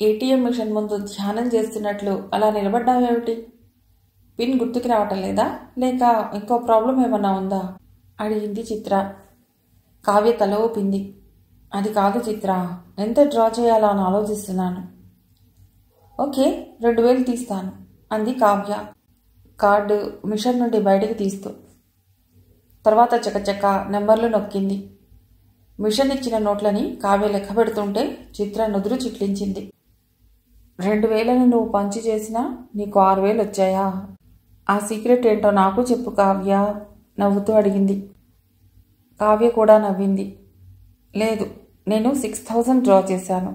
ATM machine ముందు ధ్యానం చేస్తున్నట్లు అలా నిలబడ్డావేమిటి? పిన్ గుర్తుకి రావటం లేదా, లేక ఇంకో ప్రాబ్లం ఏమన్నా ఉందా అడిగింది చిత్ర. కావ్య తల ఊపింది. అది కాదు చిత్ర, ఎంత డ్రా చేయాలా అని ఆలోచిస్తున్నాను. ఓకే, 2000 తీస్తాను అంది కావ్య కార్డు మిషన్ నుండి బయటికి తీస్తూ. తర్వాత చకచక నెంబర్లు నొక్కింది. మిషన్ ఇచ్చిన నోట్లని కావ్య లెక్క పెడుతుంటే చిత్ర నుదురు చిట్లించింది. 2000ని నువ్వు పంచి చేసినా నీకు 6000 వచ్చాయా? ఆ సీక్రెట్ ఏంటో నాకు చెప్పు కావ్య నవ్వుతూ అడిగింది. కావ్య కూడా నవ్వింది. లేదు, నేను 6000 డ్రా చేశాను.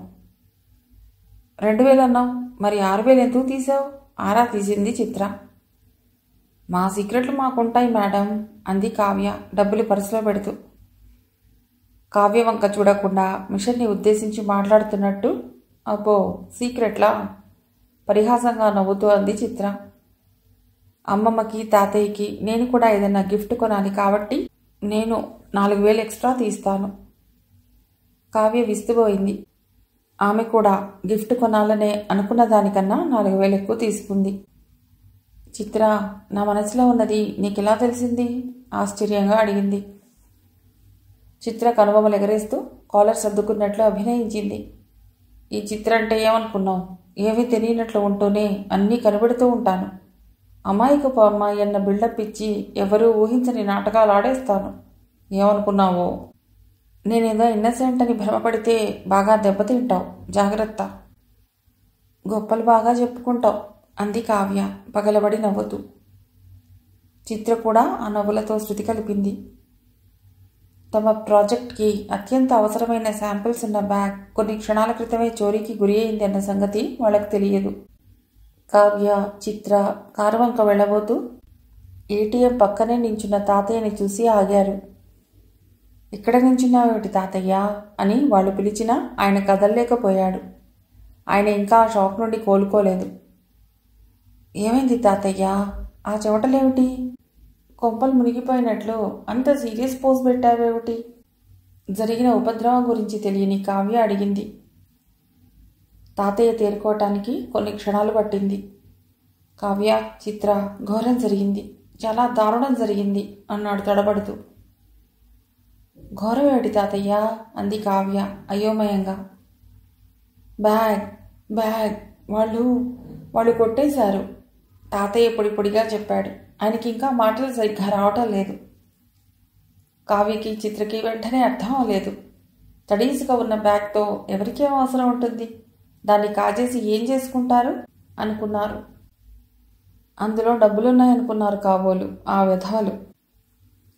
2000 అన్నావు, మరి 6000 ఎందుకు తీసావు? ఆరా తీసింది చిత్ర. మా సీక్రెట్లు మాకుంటాయి మేడం అంది కావ్య డబ్బులు పర్సులో పెడుతూ. కావ్య వంక చూడకుండా మిషన్ని ఉద్దేశించి మాట్లాడుతున్నట్టు అబ్బో సీక్రెట్లా పరిహాసంగా నవ్వుతూ అంది చిత్ర. అమ్మమ్మకి తాతయ్యకి నేను కూడా ఏదైనా గిఫ్ట్ కొనాలి కాబట్టి నేను 4000 ఎక్స్ట్రా తీస్తాను. కావ్య విస్తుపోయింది. ఆమె కూడా గిఫ్ట్ కొనాలనే అనుకున్న దానికన్నా 4000 ఎక్కువ తీసుకుంది. చిత్ర, నా మనసులో ఉన్నది నీకెలా తెలిసింది? ఆశ్చర్యంగా అడిగింది. చిత్ర కనుబొమ్మలు ఎగరేస్తూ కాలర్ సర్దుకున్నట్లు అభినయించింది. ఈ చిత్ర అంటే ఏమనుకున్నావు? ఏమీ తెలియనట్లు ఉంటూనే అన్నీ కనబడుతూ ఉంటాను. అమాయకపు అమ్మాయి అన్న బిల్డప్ ఇచ్చి ఎవరూ ఊహించని నాటకాలు ఆడేస్తాను. ఏమనుకున్నావో? నేనేదో ఇన్నసెంట్ అని భ్రమపడితే బాగా దెబ్బతింటావు, జాగ్రత్త. గొప్పలు బాగా చెప్పుకుంటావు అంది కావ్య పగలబడి నవ్వుతూ. చిత్ర కూడా ఆ నవ్వులతో శృతి కలిపింది. తమ ప్రాజెక్ట్కి అత్యంత అవసరమైన శాంపిల్స్ ఉన్న బ్యాగ్ కొన్ని క్షణాల క్రితమే చోరీకి గురి అయింది అన్న సంగతి వాళ్ళకు తెలియదు. కావ్య, చిత్ర కారు వంక వెళ్ళబోతూ ఏటీఎం పక్కనే నించున్న తాతయ్యని చూసి ఆగారు. ఇక్కడ నించున్నావేమిటి తాతయ్య అని వాళ్ళు పిలిచినా ఆయన కదల్లేకపోయాడు. ఆయన ఇంకా ఆ షాక్ నుండి కోలుకోలేదు. ఏమైంది తాతయ్య? ఆ చెమటలేమిటి? కొంపలు మునిగిపోయినట్లు అంత సీరియస్ పోజ్ పెట్టావేమిటి? జరిగిన ఉపద్రవం గురించి తెలియని కావ్య అడిగింది. తాతయ్య తేరుకోవటానికి కొన్ని క్షణాలు పట్టింది. కావ్య, చిత్ర, ఘోరం జరిగింది, చాలా దారుణం జరిగింది అన్నాడు తడబడుతూ. ఘోరం ఏమిటి తాతయ్య అంది కావ్య అయోమయంగా. బ్యాగ్ బ్యాగ్ వాళ్ళు కొట్టేశారు తాతయ్య పొడి పొడిగా చెప్పాడు. ఆయనకి ఇంకా మాటలు సరిగ్గా రావటం లేదు. కావ్యకి, చిత్రకి వెంటనే అర్థం అవ్వలేదు. తడీసుగా ఉన్న బ్యాగ్తో ఎవరికేం అవసరం ఉంటుంది? దాన్ని కాజేసి ఏం చేసుకుంటారు అనుకున్నారు. అందులో డబ్బులున్నాయనుకున్నారు కాబోలు ఆ వెధవలు.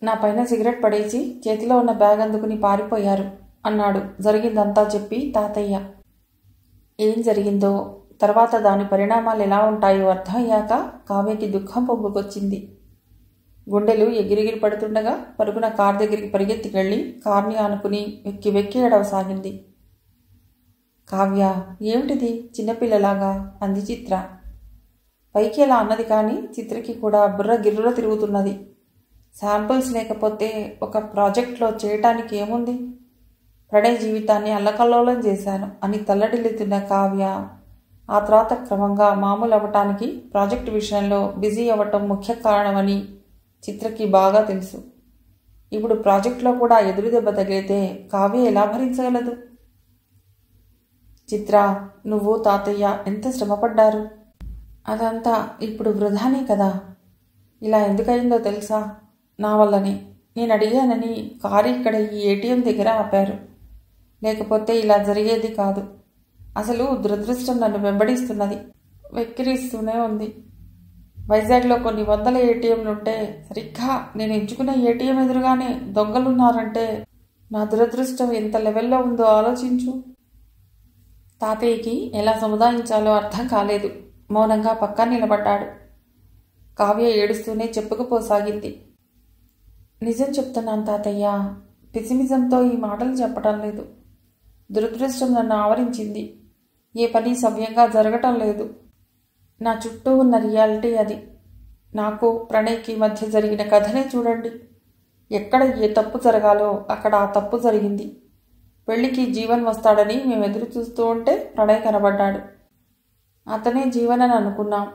నా పైన సిగరెట్ పడేసి చేతిలో ఉన్న బ్యాగ్ అందుకుని పారిపోయారు అన్నాడు జరిగిందంతా చెప్పి తాతయ్య. ఏం జరిగిందో, తర్వాత దాని పరిణామాలు ఎలా ఉంటాయో అర్థమయ్యాక కావ్యకి దుఃఖం పొంగుకొచ్చింది. గుండెలు ఎగిరిగిరి పడుతుండగా పరుగున కార్ దగ్గరికి పరిగెత్తికెళ్ళి కార్ని ఆనుకుని వెక్కి వెక్కి ఏడవసాగింది. కావ్య, ఏమిటిది చిన్నపిల్లలాగా అంది చిత్ర. పైకి ఎలా అన్నది కానీ చిత్రకి కూడా బుర్ర గిర్రుల తిరుగుతున్నది. శాంపుల్స్ లేకపోతే ఒక ప్రాజెక్ట్లో చేయటానికి ఏముంది? ప్రణయ్ జీవితాన్ని అల్లకల్లోలం చేశాను అని తల్లడిల్లుతున్న కావ్య ఆ తర్వాత క్రమంగా మామూలు అవ్వటానికి ప్రాజెక్టు విషయంలో బిజీ అవ్వటం ముఖ్య కారణమని చిత్రకి బాగా తెలుసు. ఇప్పుడు ప్రాజెక్టులో కూడా ఎదురు దెబ్బ తగిలితే కావ్య ఎలా భరించగలదు? చిత్ర, నువ్వు తాతయ్య ఎంత శ్రమపడ్డారు. అదంతా ఇప్పుడు వృధానే కదా. ఇలా ఎందుకయిందో తెలుసా? నా వల్లనే. నేను అడిగానని కారు ఇక్కడ ఈ ఏటీఎం దగ్గర ఆపారు. లేకపోతే ఇలా జరిగేది కాదు. అసలు దురదృష్టం నన్ను వెంబడిస్తున్నది, వెక్కిరిస్తూనే ఉంది. వైజాగ్లో కొన్ని వందల ఏటీఎంలుంటే సరిగ్గా నేను ఎంచుకున్న ఏటీఎం ఎదురుగానే దొంగలున్నారంటే నా దురదృష్టం ఎంత లెవెల్లో ఉందో ఆలోచించు. తాతయ్యకి ఎలా సముదాయించాలో అర్థం కాలేదు. మౌనంగా పక్కన నిలబడ్డాడు. కావ్య ఏడుస్తూనే చెప్పుకుపోసాగింది. నిజం చెప్తున్నాను తాతయ్య, పిసిమిజంతో ఈ మాటలు చెప్పటం లేదు. దురదృష్టం నన్ను ఆవరించింది. ఏ పని సవ్యంగా జరగటం లేదు. నా చుట్టూ ఉన్న రియాలిటీ అది. నాకు ప్రణయ్కి మధ్య జరిగిన కథనే చూడండి. ఎక్కడ ఏ తప్పు జరగాలో అక్కడ ఆ తప్పు జరిగింది. పెళ్లికి జీవన్ వస్తాడని మేము ఎదురు చూస్తూ ఉంటే ప్రణయ్ కనబడ్డాడు. అతనే జీవన్ అని అనుకున్నాం.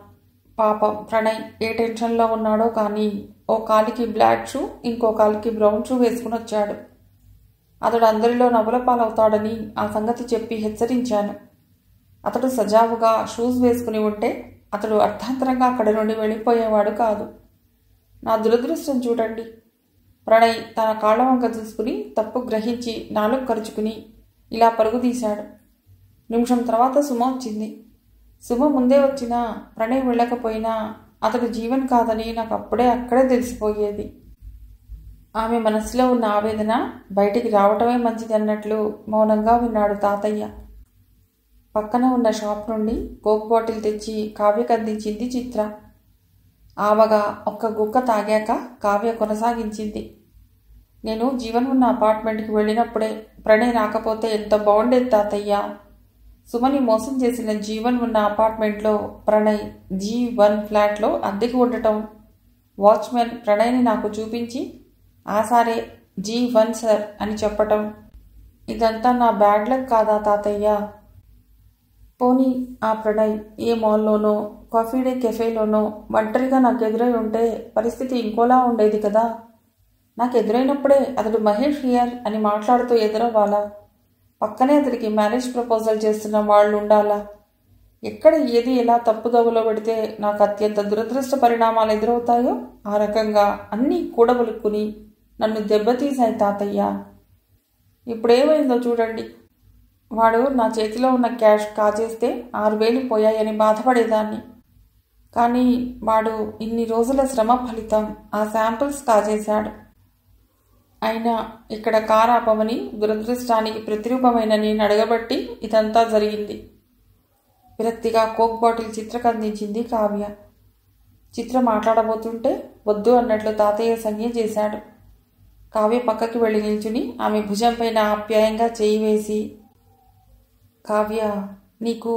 పాపం ప్రణయ్ ఏ టెన్షన్లో ఉన్నాడో కానీ ఓ కాలికి బ్లాక్ షూ, ఇంకో కాలికి బ్రౌన్ షూ వేసుకుని వచ్చాడు. అతడు అందరిలో నవ్వుల పాలవుతాడని ఆ సంగతి చెప్పి హెచ్చరించాను. అతడు సజావుగా షూస్ వేసుకుని ఉంటే అతడు అర్థాంతరంగా అక్కడి నుండి వెళ్ళిపోయేవాడు కాదు. నా దురదృష్టం చూడండి. ప్రణయ్ తన కాళ్ళ వంక చూసుకుని తప్పు గ్రహించి నాలుగు కరుచుకుని ఇలా పరుగు తీశాడు. నిమిషం తర్వాత సుమ వచ్చింది. సుమ ముందే వచ్చినా ప్రణయ్ వెళ్ళకపోయినా అతడు జీవన్ కాదని నాకు అక్కడే తెలిసిపోయేది. ఆమె మనసులో ఉన్న ఆవేదన బయటికి రావటమే మంచిది అన్నట్లు మౌనంగా విన్నాడు తాతయ్య. పక్కన ఉన్న షాప్ నుండి కోక్ బాటిల్ తెచ్చి కావ్యకు అందించింది చిత్ర. ఆవగా ఒక్క గుక్క తాగాక కావ్య కొనసాగించింది. నేను జీవన్ ఉన్న అపార్ట్మెంట్కి వెళ్ళినప్పుడే ప్రణయ్ రాకపోతే ఎంత బాగుండేది తాతయ్య. సుమని మోసం చేసిన జీవన్ ఉన్న అపార్ట్మెంట్లో ప్రణయ్ G1 ఫ్లాట్లో అద్దెకి ఉండటం, వాచ్మెన్ ప్రణయ్ని నాకు చూపించి ఆసారే G1 సార్ అని చెప్పటం, ఇదంతా నా బ్యాడ్ లక్ కాదా తాతయ్య? పోనీ ఆ ప్రణయ్ ఏ మాల్లోనో కాఫీ డే కెఫేలోనో ఒంటరిగా నాకు ఎదురై ఉంటే పరిస్థితి ఇంకోలా ఉండేది కదా. నాకు ఎదురైనప్పుడే అతడు మహేష్ హియర్ అని మాట్లాడుతూ ఎదురవ్వాలా? పక్కనే అతడికి మ్యారేజ్ ప్రపోజల్ చేస్తున్న వాళ్ళు ఉండాలా? ఎక్కడ ఏది ఎలా తప్పుదోవలో పెడితే నాకు అత్యంత దురదృష్ట పరిణామాలు ఎదురవుతాయో ఆ రకంగా అన్నీ కూడబలుక్కుని నన్ను దెబ్బతీశాయి తాతయ్య. ఇప్పుడేమైందో చూడండి. వాడు నా చేతిలో ఉన్న క్యాష్ కాజేస్తే 6,000 పోయాయని బాధపడేదాన్ని. కానీ వాడు ఇన్ని రోజుల శ్రమ ఫలితం ఆ శాంపిల్స్ కాజేశాడు. అయినా ఇక్కడ కారాపమని దురదృష్టానికి ప్రతిరూపమైన నేను అడగబట్టి ఇదంతా జరిగింది. విరక్తిగా కోక్ బాటిల్ చిత్రకు అందించింది కావ్య. చిత్ర మాట్లాడబోతుంటే వద్దు అన్నట్లు తాతయ్య సంజ్ఞ చేశాడు. కావ్య పక్కకి వెళ్ళి నిల్చుని ఆమె భుజంపైన ఆప్యాయంగా చేయి వేసి, కావ్య, నీకు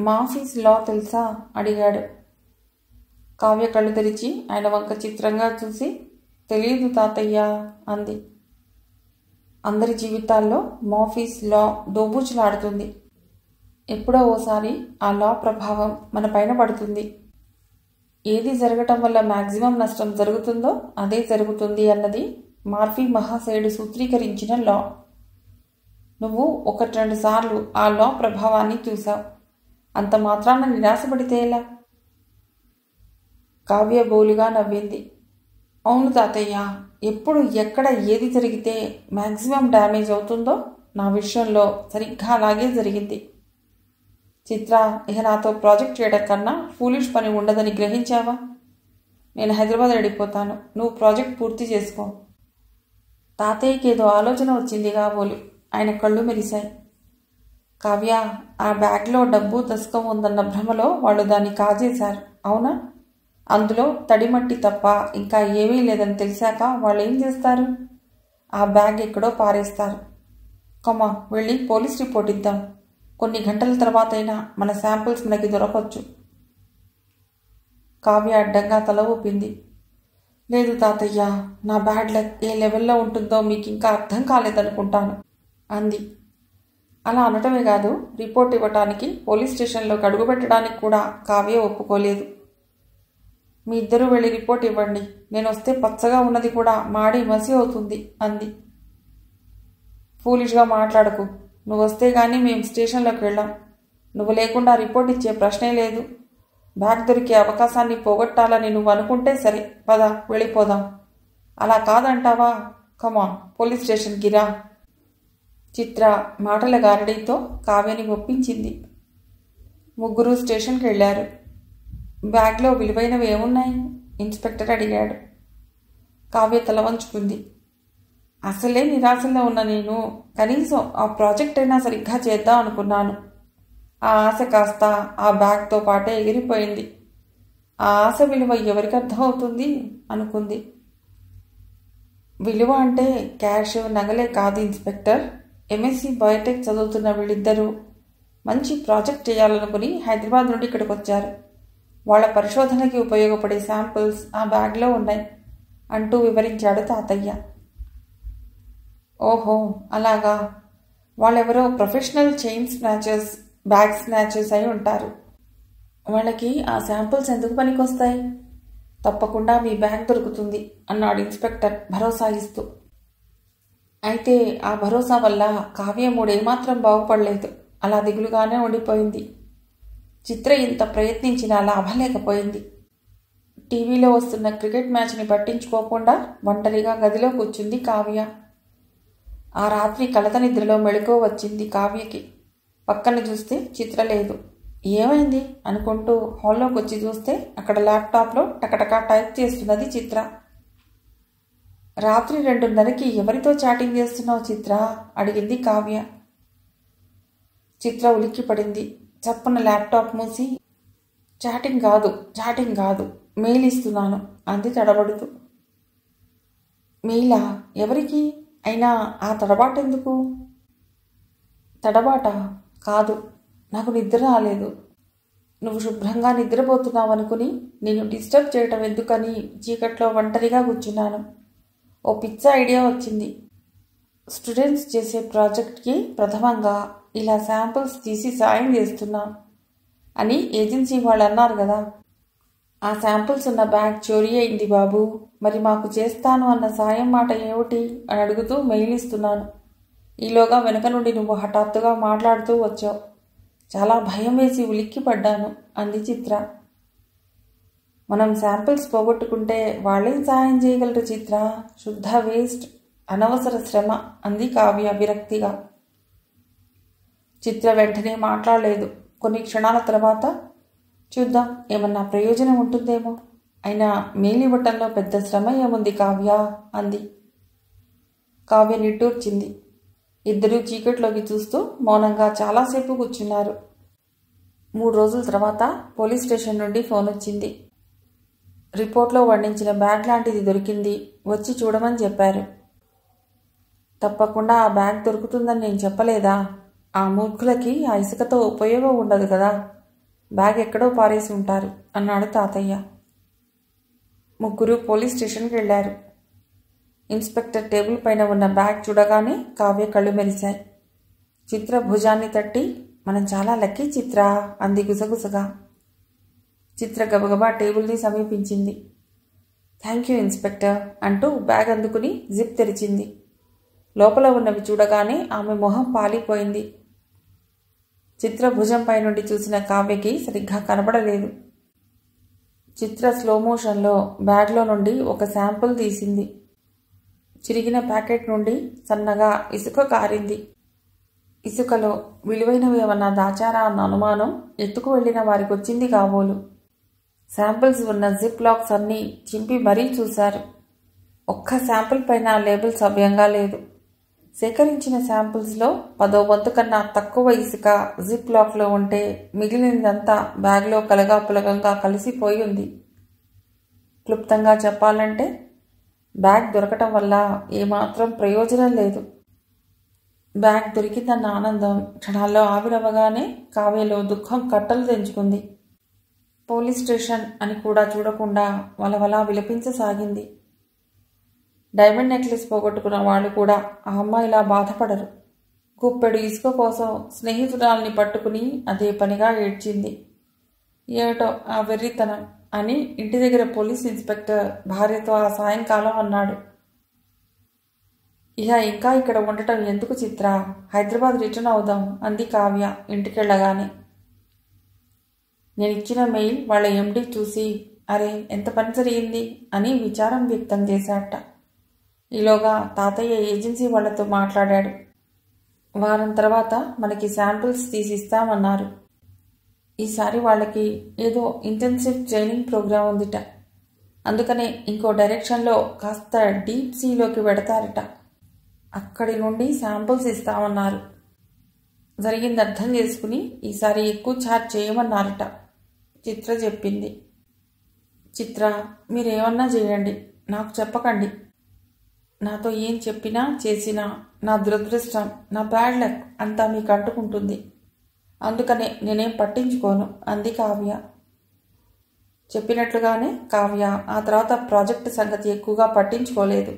మాఫీస్ లా తెలుసా అడిగాడు. కావ్య కళ్ళు తెరిచి ఆయన వంక చిత్రంగా చూసి, తెలియదు తాతయ్య అంది. అందరి జీవితాల్లో మాఫీస్ లా దోబూచులాడుతుంది. ఎప్పుడో ఓసారి ఆ లా ప్రభావం మన పైన పడుతుంది. ఏది జరగటం వల్ల మ్యాక్సిమం నష్టం జరుగుతుందో అదే జరుగుతుంది అన్నది మార్ఫీ మహాశయుడు సూత్రీకరించిన లా. నువ్వు 1-2 సార్లు ఆ లా ప్రభావాన్ని చూశావు. అంత మాత్రాన నిరాశపడితే ఎలా? కావ్య బోలుగా నవ్వింది. అవును తాతయ్య, ఎప్పుడు ఎక్కడ ఏది జరిగితే మ్యాక్సిమం డ్యామేజ్ అవుతుందో నా విషయంలో సరిగ్గా అలాగే జరిగింది. చిత్ర, ఇక నాతో ప్రాజెక్ట్ చేయడం కన్నా ఫూలిష్ పని ఉండదని గ్రహించావా? నేను హైదరాబాద్ వెళ్ళిపోతాను. నువ్వు ప్రాజెక్ట్ పూర్తి చేసుకో. తాతయ్యకి ఏదో ఆలోచన వచ్చింది కాబోలు. ఆయన కళ్ళు మెరిశాయి. కావ్య, ఆ బ్యాగ్లో డబ్బు దశకం ఉందన్న భ్రమలో వాళ్ళు దాన్ని కాజేశారు, అవునా? అందులో తడిమట్టి తప్ప ఇంకా ఏమీ లేదని తెలిసాక వాళ్ళు ఏం చేస్తారు? ఆ బ్యాగ్ ఎక్కడో పారేస్తారు. కమా, వెళ్ళి పోలీస్ రిపోర్ట్ ఇద్దాం. కొన్ని గంటల తర్వాత అయినా మన శాంపిల్స్ మనకి దొరకవచ్చు. కావ్య అడ్డంగా తల ఊపింది. లేదు తాతయ్య, నా బ్యాడ్ లక్ ఏ లెవెల్లో ఉంటుందో మీకు ఇంకా అర్థం కాలేదనుకుంటాను అంది. అలా అనటమే కాదు, రిపోర్ట్ ఇవ్వటానికి పోలీస్ స్టేషన్లోకి అడుగుపెట్టడానికి కూడా కావ్య ఒప్పుకోలేదు. మీ ఇద్దరూ వెళ్ళి రిపోర్ట్ ఇవ్వండి. నేను వస్తే పచ్చగా ఉన్నది కూడా మాడి మసి అవుతుంది అంది. ఫూలిష్గా మాట్లాడకు. నువ్వు వస్తే గానీ మేము స్టేషన్లోకి వెళ్ళాం. నువ్వు లేకుండా రిపోర్ట్ ఇచ్చే ప్రశ్నే లేదు. బ్యాగ్ దొరికే అవకాశాన్ని పోగొట్టాలని నువ్వు అనుకుంటే సరే, పద వెళ్ళిపోదాం. అలా కాదంటావా? కమాన్, పోలీస్ స్టేషన్కి రా. చిత్ర మాటల గారడీతో కావ్యని ఒప్పించింది. ముగ్గురు స్టేషన్కి వెళ్ళారు. బ్యాగ్లో విలువైనవి ఏమున్నాయి? ఇన్స్పెక్టర్ అడిగాడు. కావ్య తల వంచుకుంది. అసలే నిరాశలో ఉన్న నేను కనీసం ఆ ప్రాజెక్ట్ అయినా సరిగ్గా చేద్దాం అనుకున్నాను. ఆ ఆశ కాస్త ఆ బ్యాగ్తో పాటే ఎగిరిపోయింది. ఆ ఆశ విలువ ఎవరికి అర్థమవుతుంది అనుకుంది. విలువ అంటే క్యాష్, నగలే కాదు ఇన్స్పెక్టర్. MSc బయోటెక్ చదువుతున్న వీళ్ళిద్దరూ మంచి ప్రాజెక్ట్ చేయాలనుకుని హైదరాబాద్ నుండి ఇక్కడికి వచ్చారు. వాళ్ళ పరిశోధనకి ఉపయోగపడే శాంపిల్స్ ఆ బ్యాగ్లో ఉన్నాయి అంటూ వివరించాడు తాతయ్య. ఓహో, అలాగా. వాళ్ళెవరో professional chain snatchers, bag snatchers అయి ఉంటారు. వాళ్ళకి ఆ శాంపుల్స్ ఎందుకు పనికొస్తాయి? తప్పకుండా మీ బ్యాగ్ దొరుకుతుంది అన్నాడు ఇన్స్పెక్టర్ భరోసా ఇస్తూ. అయితే ఆ భరోసా వల్ల కావ్య మూడేమాత్రం బాగుపడలేదు. అలా దిగులుగానే ఉండిపోయింది. చిత్ర ఇంత ప్రయత్నించినా లాభం లేకపోయింది. టీవీలో వస్తున్న క్రికెట్ మ్యాచ్ని పట్టించుకోకుండా ఒంటరిగా గదిలో కూర్చుంది కావ్య. ఆ రాత్రి కలత నిద్రలో మెళుకువ వచ్చింది కావ్యకి. పక్కన చూస్తే చిత్ర లేదు. ఏమైంది అనుకుంటూ హాల్లోకి వచ్చి చూస్తే అక్కడ ల్యాప్టాప్లో టకటకా టైప్ చేస్తున్నది చిత్ర. రాత్రి 2:30కి ఎవరితో చాటింగ్ చేస్తున్నావు చిత్ర అడిగింది కావ్య. చిత్ర ఉలిక్కి పడింది. చప్పున ల్యాప్టాప్ మూసి చాటింగ్ కాదు మెయిల్ ఇస్తున్నాను అంది తడబడుతూ. మెయిలా? ఎవరికి? అయినా ఆ తడబాటెందుకు? తడబాట కాదు, నాకు నిద్ర రాలేదు. నువ్వు శుభ్రంగా నిద్రపోతున్నావు అనుకుని నేను డిస్టర్బ్ చేయటం ఎందుకని చీకట్లో ఒంటరిగా కూర్చున్నాను. ఓ పిచ్చ ఐడియా వచ్చింది. స్టూడెంట్స్ చేసే ప్రాజెక్ట్కి ప్రథమంగా ఇలా శాంపుల్స్ తీసి సాయం చేస్తున్నాం అని ఏజెన్సీ వాళ్ళు అన్నారు కదా. ఆ శాంపుల్స్ ఉన్న బ్యాగ్ చోరీ అయింది బాబు. మరి మాకు చేస్తాను అన్న సాయం మాట ఏమిటి అని అడుగుతూ మెయిల్ ఇస్తున్నాను. ఈలోగా వెనుక నుండి నువ్వు హఠాత్తుగా మాట్లాడుతూ వచ్చావు. చాలా భయం వేసి ఉలిక్కి పడ్డాను అంది చిత్ర. మనం శాంపిల్స్ పోగొట్టుకుంటే వాళ్ళేం సహాయం చేయగలరు చిత్ర? శుద్ధ వేస్ట్, అనవసర శ్రమ అంది కావ్య విరక్తిగా. చిత్ర వెంటనే మాట్లాడలేదు. కొన్ని క్షణాల తర్వాత చూద్దాం, ఏమన్నా ప్రయోజనం ఉంటుందేమో. అయినా మెయిల్ ఇవ్వటంలో పెద్ద శ్రమ ఏముంది కావ్య అంది. కావ్య నిట్టూర్చింది. ఇద్దరూ చీకట్లోకి చూస్తూ మౌనంగా చాలాసేపు కూర్చున్నారు. 3 రోజుల తర్వాత పోలీస్ స్టేషన్ నుండి ఫోన్ వచ్చింది. రిపోర్ట్లో వర్ణించిన బ్యాగ్ లాంటిది దొరికింది, వచ్చి చూడమని చెప్పారు. తప్పకుండా ఆ బ్యాగ్ దొరుకుతుందని నేను చెప్పలేదా? ఆ మూర్ఖులకి ఆ ఇసుకతో ఉపయోగం ఉండదు కదా. బ్యాగ్ ఎక్కడో పారేసి ఉంటారు అన్నాడు తాతయ్య. ముగ్గురు పోలీస్ స్టేషన్కి వెళ్లారు. ఇన్స్పెక్టర్ టేబుల్ పైన ఉన్న బ్యాగ్ చూడగానే కావ్య కళ్ళు మెరిశాయి. చిత్ర భుజాన్ని తట్టి, మనం చాలా లక్కీ చిత్ర అంది గుసగుసగా. చిత్ర గబగబా టేబుల్ని సమీపించింది. థ్యాంక్ యూ ఇన్స్పెక్టర్ అంటూ బ్యాగ్ అందుకుని జిప్ తెరిచింది. లోపల ఉన్నవి చూడగానే ఆమె మొహం పాలిపోయింది. చిత్ర భుజంపై నుండి చూసిన కావ్యకి సరిగ్గా కనబడలేదు. చిత్ర స్లోమోషన్లో బ్యాగ్లో నుండి ఒక శాంపుల్ తీసింది. చిరిగిన ప్యాకెట్ నుండి సన్నగా ఇసుక కారింది. ఇసుకలో విలువైనవి ఏమన్నా దాచారా అన్న అనుమానం ఎత్తుకు వెళ్లిన వారికి వచ్చింది కాబోలు. శాంపిల్స్ ఉన్న జిప్ లాక్స్ అన్నీ చింపి మరీ చూశారు. ఒక్క శాంపిల్ పైన లేబుల్ సవ్యంగా లేదు. సేకరించిన శాంపిల్స్లో 10వ వంతు కన్నా తక్కువ ఇసుక జిప్ లాక్లో ఉంటే మిగిలినదంతా బ్యాగ్లో కలగాపులగంగా కలిసిపోయి ఉంది. క్లుప్తంగా చెప్పాలంటే బ్యాగ్ దొరకటం వల్ల ఏమాత్రం ప్రయోజనం లేదు. బ్యాగ్ దొరికిందన్న ఆనందం క్షణాల్లో ఆవిరవగానే కావ్యలో దుఃఖం కట్టలు తెంచుకుంది. పోలీస్ స్టేషన్ అని కూడా చూడకుండా వలవలా విలపించసాగింది. డైమండ్ నెక్లెస్ పోగొట్టుకున్న వాళ్ళు కూడా ఆ అమ్మాయిలా బాధపడరు. గుప్పెడు ఇసుక కోసం స్నేహితురాల్ని పట్టుకుని అదే పనిగా ఏడ్చింది. ఏమిటో ఆ వెర్రితనం అని ఇంటి దగ్గర పోలీస్ ఇన్స్పెక్టర్ భార్యతో ఆ సాయంకాలం అన్నాడు. ఇక ఇంకా ఇక్కడ ఉండటం ఎందుకు చిత్ర, హైదరాబాద్ రిటర్న్ అవుదాం అంది కావ్య ఇంటికెళ్ళగానే. నేను ఇచ్చిన మెయిల్ వాళ్ళ ఎండి చూసి అరే ఎంత పని జరిగింది అని విచారం వ్యక్తం చేశాట. ఈలోగా తాతయ్య ఏజెన్సీ వాళ్లతో మాట్లాడాడు. వారం తర్వాత మనకి శాంపిల్స్ తీసిస్తామన్నారు. ఈసారి వాళ్ళకి ఏదో ఇంటెన్సివ్ ట్రైనింగ్ ప్రోగ్రాం ఉందిట. అందుకనే ఇంకో డైరెక్షన్లో కాస్త డీప్ సీలోకి పెడతారట. అక్కడి నుండి శాంపిల్స్ ఇస్తామన్నారు. జరిగింది అర్థం చేసుకుని ఈసారి ఎక్కువ ఛార్జ్ చేయమన్నారట. చిత్ర చెప్పింది. చిత్ర, మీరేమన్నా చేయండి, నాకు చెప్పకండి. నాతో ఏం చెప్పినా చేసినా నా దురదృష్టం, నా బ్యాడ్ లక్ అంతా మీకు అంటుకుంటుంది. అందుకనే నేనేం పట్టించుకోను అంది కావ్య. చెప్పినట్లుగానే కావ్య ఆ తర్వాత ప్రాజెక్టు సంగతి ఎక్కువగా పట్టించుకోలేదు.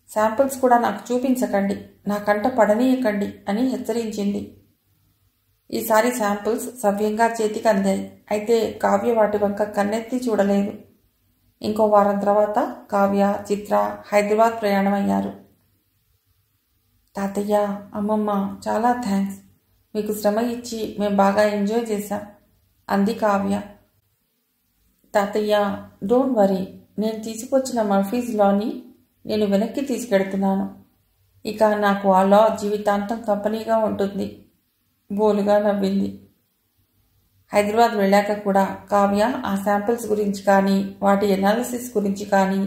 శాంపిల్స్ కూడా నాకు చూపించకండి, నా కంట పడనీయకండి అని హెచ్చరించింది. ఈసారి శాంపిల్స్ సవ్యంగా చేతికి అందాయి. అయితే కావ్య వాటి వంక కన్నెత్తి చూడలేదు. ఇంకో వారం తర్వాత కావ్య, చిత్ర హైదరాబాద్ ప్రయాణమయ్యారు. తాతయ్య, అమ్మమ్మ, చాలా థ్యాంక్స్. మీకు శ్రమ ఇచ్చి మేము బాగా ఎంజాయ్ చేశాం అంది కావ్య. తాతయ్య, డోంట్ వరీ. నేను తీసుకొచ్చిన మర్ఫీస్ లాని నేను వెనక్కి తీసుకెడుతున్నాను. ఇక నాకు ఆ లా జీవితాంతం కంపెనీగా ఉంటుంది. బోలుగా నవ్వింది. హైదరాబాద్ వెళ్ళాక కూడా కావ్య ఆ శాంపిల్స్ గురించి కానీ, వాటి ఎనాలిసిస్ గురించి కానీ,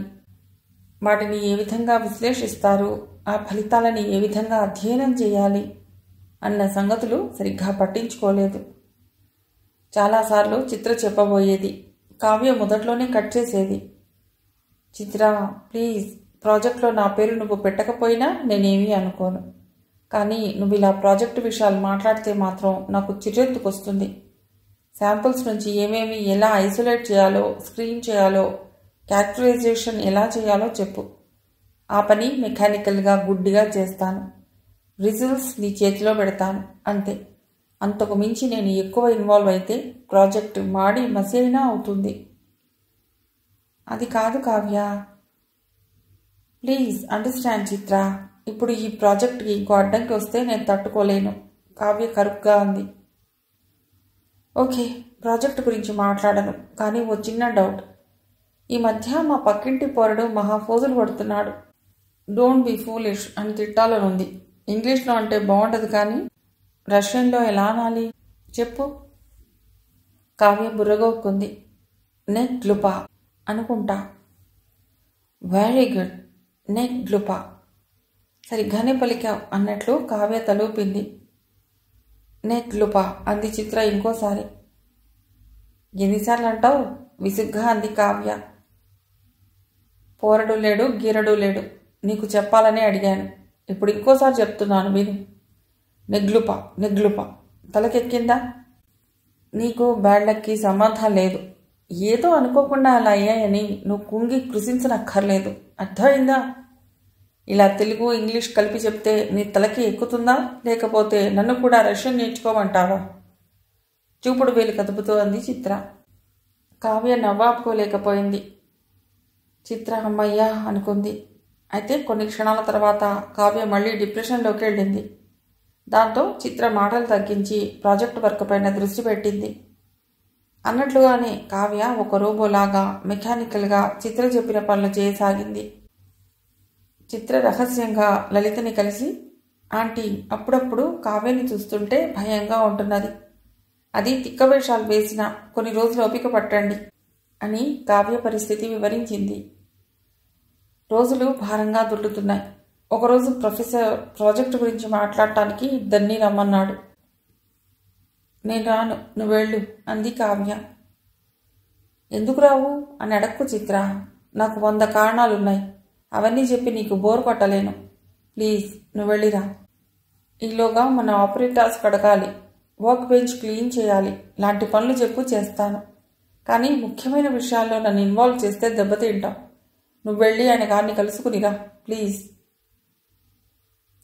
వాటిని ఏ విధంగా విశ్లేషిస్తారు, ఆ ఫలితాలని ఏ విధంగా అధ్యయనం చేయాలి అన్న సంగతులు సరిగ్గా పట్టించుకోలేదు. చాలాసార్లు చిత్ర చెప్పబోయేది. కావ్య మొదట్లోనే కట్ చేసేది. చిత్ర, ప్లీజ్, ప్రాజెక్ట్లో నా పేరు నువ్వు పెట్టకపోయినా నేనేమీ అనుకోను. కానీ నువ్వు ఇలా ప్రాజెక్టు విషయాలు మాట్లాడితే మాత్రం నాకు చిరెత్తుకొస్తుంది. శాంపిల్స్ నుంచి ఏమేమి ఎలా ఐసోలేట్ చేయాలో, స్క్రీన్ చేయాలో, క్యారెక్టరైజేషన్ ఎలా చేయాలో చెప్పు. ఆ పని మెకానికల్గా గుడ్డిగా చేస్తాను. రిజల్ట్స్ నీ చేతిలో పెడతాను, అంతే. అంతకు మించి నేను ఎక్కువ ఇన్వాల్వ్ అయితే ప్రాజెక్ట్ మాడి మసి అయినా అవుతుంది. అది కాదు కావ్య. ప్లీజ్ అండర్స్టాండ్ చిత్ర. ఇప్పుడు ఈ ప్రాజెక్ట్కి ఇంకో అడ్డంకి వస్తే నేను తట్టుకోలేను, కావ్య కరుగ్గా అంది. ఓకే, ప్రాజెక్ట్ గురించి మాట్లాడను. కానీ ఓ చిన్న డౌట్. ఈ మధ్య మా పక్కింటి పోరడు మహాఫోజులు పడుతున్నాడు. డోంట్ బీ ఫూలిష్ అని తిట్టాలనుంది. ఇంగ్లీష్లో అంటే బాగుంటుంది, కానీ రష్యన్లో ఎలా అనాలి చెప్పు? కావ్య బుర్రగొక్కుంది. నెక్ గ్లుపా అనుకుంటా. వెరీ గుడ్, నెక్ గ్లుపా. సరిగ్గానే పలికావు అన్నట్లు కావ్య తలూపింది. నెక్ గ్లుపా అంది చిత్ర ఇంకోసారి. ఎన్నిసార్లు అంటావు? విసుగ్గా అంది కావ్య. పోరడు లేడు, గీరడు లేడు. నీకు చెప్పాలని అడిగాను. ఇప్పుడు ఇంకోసారి చెప్తున్నాను విను. నెగ్లుపా, నెగ్లుపా. తలకెక్కిందా? నీకు బ్యాడ్ లక్కి సంబంధం లేదు. ఏదో అనుకోకుండా అలా అయ్యాయని నువ్వు కుంగి కృషించనక్కర్లేదు. అర్థమైందా? ఇలా తెలుగు, ఇంగ్లీష్ కలిపి చెప్తే నీ తలకి ఎక్కుతుందా, లేకపోతే నన్ను కూడా రష్యన్ నేర్చుకోమంటావా? చూపుడు వేలు కదుపుతూ అంది చిత్ర. కావ్య నవ్వాపుకోలేకపోయింది. చిత్ర అమ్మయ్యా అనుకుంది. అయితే కొన్ని క్షణాల తర్వాత కావ్య మళ్ళీ డిప్రెషన్లోకి వెళ్ళింది. దాంతో చిత్ర మాటలు తగ్గించి ప్రాజెక్ట్ వర్క్ పైన దృష్టి పెట్టింది. అన్నట్లుగానే కావ్య ఒక రోబోలాగా మెకానికల్గా చిత్ర చెప్పిన పనులు చేయసాగింది. చిత్ర రహస్యంగా లలితని కలిసి, ఆంటీ, అప్పుడప్పుడు కావ్యని చూస్తుంటే భయంగా ఉంటున్నది. అది తిక్కవేషాలు వేసిన కొన్ని రోజులు ఓపిక పట్టండి అని కావ్య పరిస్థితి వివరించింది. రోజులు భారంగా దుల్లుతున్నాయి. ఒకరోజు ప్రొఫెసర్ ప్రాజెక్టు గురించి మాట్లాడటానికి ఇద్దరిని రమ్మన్నాడు. నేను రాను, నువ్వు వెళ్ళు అంది కావ్య. ఎందుకు రావు అని అడక్కు చిత్ర. నాకు 100 కారణాలున్నాయి. అవన్నీ చెప్పి నీకు బోర్ కొట్టలేను. ప్లీజ్ నువ్వు వెళ్ళిరా. ఈలోగా మన ఆపరేటర్స్ కడగాలి, వర్క్ బెంచ్ క్లీన్ చేయాలి, లాంటి పనులు చెప్పు, చేస్తాను. కానీ ముఖ్యమైన విషయాల్లో నన్ను ఇన్వాల్వ్ చేస్తే దెబ్బతింటాం. నువ్వు వెళ్ళి ఆయన గారిని కలుసుకునిరా ప్లీజ్.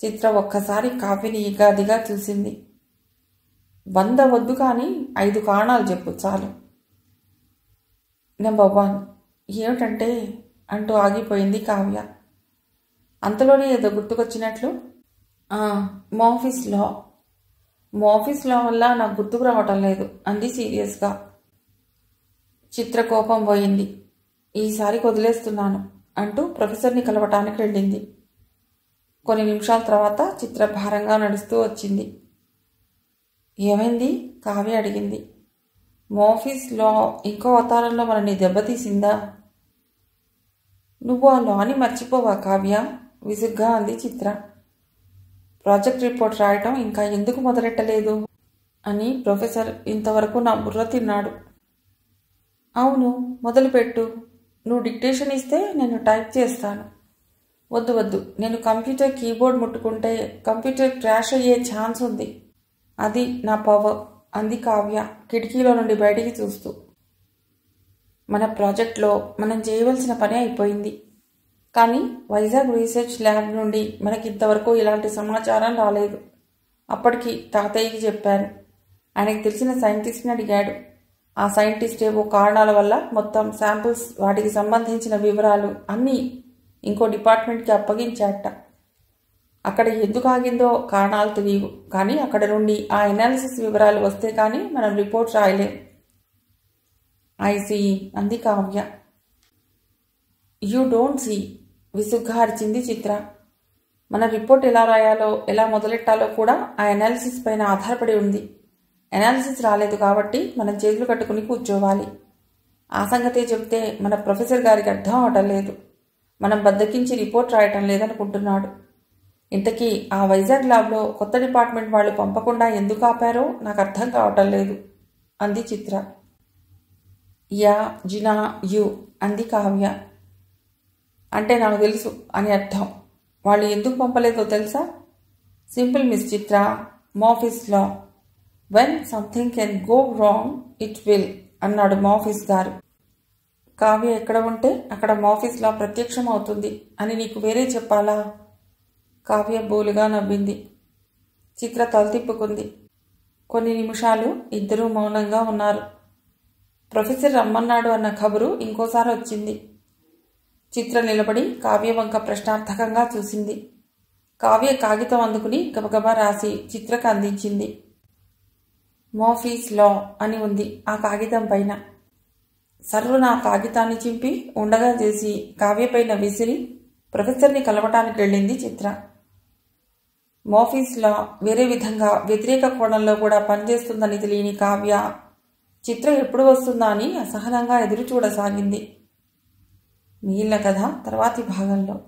చిత్ర ఒక్కసారి కావ్యని ఇగాదిగా చూసింది. 100 వద్దు, కానీ 5 కారణాలు చెప్పు చాలు. నెంబర్ 1 ఏమిటంటే అంటూ ఆగిపోయింది కావ్య. అంతలోనే ఏదో గుర్తుకొచ్చినట్లు, మా ఆఫీస్లో వల్ల నాకు గుర్తుకు రావటం లేదు అంది సీరియస్గా. చిత్ర కోపం పోయింది. ఈసారికి వదిలేస్తున్నాను అంటూ ప్రొఫెసర్ని కలవటానికి వెళ్ళింది. కొన్ని నిమిషాల తర్వాత చిత్ర భారంగా నడుస్తూ వచ్చింది. ఏమైంది? కావ్య అడిగింది. మా ఆఫీస్లో ఇంకో అవతారంలో మనని దెబ్బతీసిందా? నువ్వు ఆ లాని మర్చిపోవా కావ్య? విసుగ్గా అంది చిత్ర. ప్రాజెక్ట్ రిపోర్ట్ రాయటం ఇంకా ఎందుకు మొదలెట్టలేదు అని ప్రొఫెసర్ ఇంతవరకు నా బుర్ర తిన్నాడు. అవును, మొదలుపెట్టు. నువ్వు డిక్టేషన్ ఇస్తే నేను టైప్ చేస్తాను. వద్దు, నేను కంప్యూటర్ కీబోర్డ్ ముట్టుకుంటే కంప్యూటర్ క్రాష్ అయ్యే ఛాన్స్ ఉంది. అది నా పవర్ అంది కావ్య కిటికీలో నుండి బయటికి చూస్తూ. మన ప్రాజెక్ట్లో మనం చేయవలసిన పని అయిపోయింది. కానీ వైజాగ్ రీసెర్చ్ ల్యాబ్ నుండి మనకి ఇంతవరకు ఇలాంటి సమాచారం రాలేదు. అప్పటికి తాతయ్యకి చెప్పాను. ఆయనకి తెలిసిన సైంటిస్ట్ని అడిగాడు. ఆ సైంటిస్ట్ ఏవో కారణాల వల్ల మొత్తం శాంపుల్స్, వాటికి సంబంధించిన వివరాలు అన్నీ ఇంకో డిపార్ట్మెంట్కి అప్పగించాట. అక్కడ ఎందుకు ఆగిందో కారణాలు తెలియవు, కానీ అక్కడ నుండి ఆ ఎనాలిసిస్ వివరాలు వస్తే కానీ మనం రిపోర్ట్ రాయలేం. ఐసీ అంది కావ్య. యూ డోంట్ సీ, విసుగ్గా అరిచింది చిత్ర. మన రిపోర్ట్ ఎలా రాయాలో, ఎలా మొదలెట్టాలో కూడా ఆ ఎనాలిసిస్ పైన ఆధారపడి ఉంది. ఎనాలిసిస్ రాలేదు కాబట్టి మనం చేతులు కట్టుకుని కూర్చోవాలి. ఆ సంగతే చెబితే మన ప్రొఫెసర్ గారికి అర్థం అవటం లేదు. మనం బద్దకించి రిపోర్ట్ రాయటం లేదనుకుంటున్నాడు. ఇంతకీ ఆ వైజాగ్ ల్యాబ్లో కొత్త డిపార్ట్మెంట్ వాళ్ళు పంపకుండా ఎందుకు ఆపారో నాకు అర్థం కావటం లేదు అంది చిత్ర. యా జినా యు అంది కావ్య. అంటే నాకు తెలుసు అని అర్థం. వాళ్ళు ఎందుకు పంపలేదో తెలుసా? Simple miss Chitra, Murphy's law. When something can go wrong it will అన్నాడు మాఫీస్ గారు. కావ్య ఎక్కడ ఉంటే అక్కడ మాఫీస్ లా ప్రత్యక్షం అవుతుంది అని నీకు వేరే చెప్పాలా? కావ్య బోలుగా నవ్వింది. చిత్ర తల తిప్పుకుంది. కొన్ని నిమిషాలు ఇద్దరూ మౌనంగా ఉన్నారు. ప్రొఫెసర్ రమ్మన్నాడు అన్న ఖబరు ఇంకోసారి వచ్చింది. చిత్ర నిలబడి కావ్య వంక ప్రశ్నార్థకంగా చూసింది. కావ్య కాగితం అందుకుని గబగబా రాసి చిత్రకు అందించింది. మాఫీస్ లా అని ఉంది ఆ కాగితం పైన. సర్రున ఆ కాగితాన్ని చింపి ఉండగా చేసి కావ్య పైన విసిరి ప్రొఫెసర్ని కలవటానికి వెళ్ళింది చిత్ర. మాఫీస్ లా వేరే విధంగా వ్యతిరేక కోణంలో కూడా పనిచేస్తుందని తెలియని కావ్య చిత్ర ఎప్పుడు వస్తుందా అని అసహనంగా ఎదురు చూడసాగింది. మిగిలిన కథ తర్వాతి భాగంలో.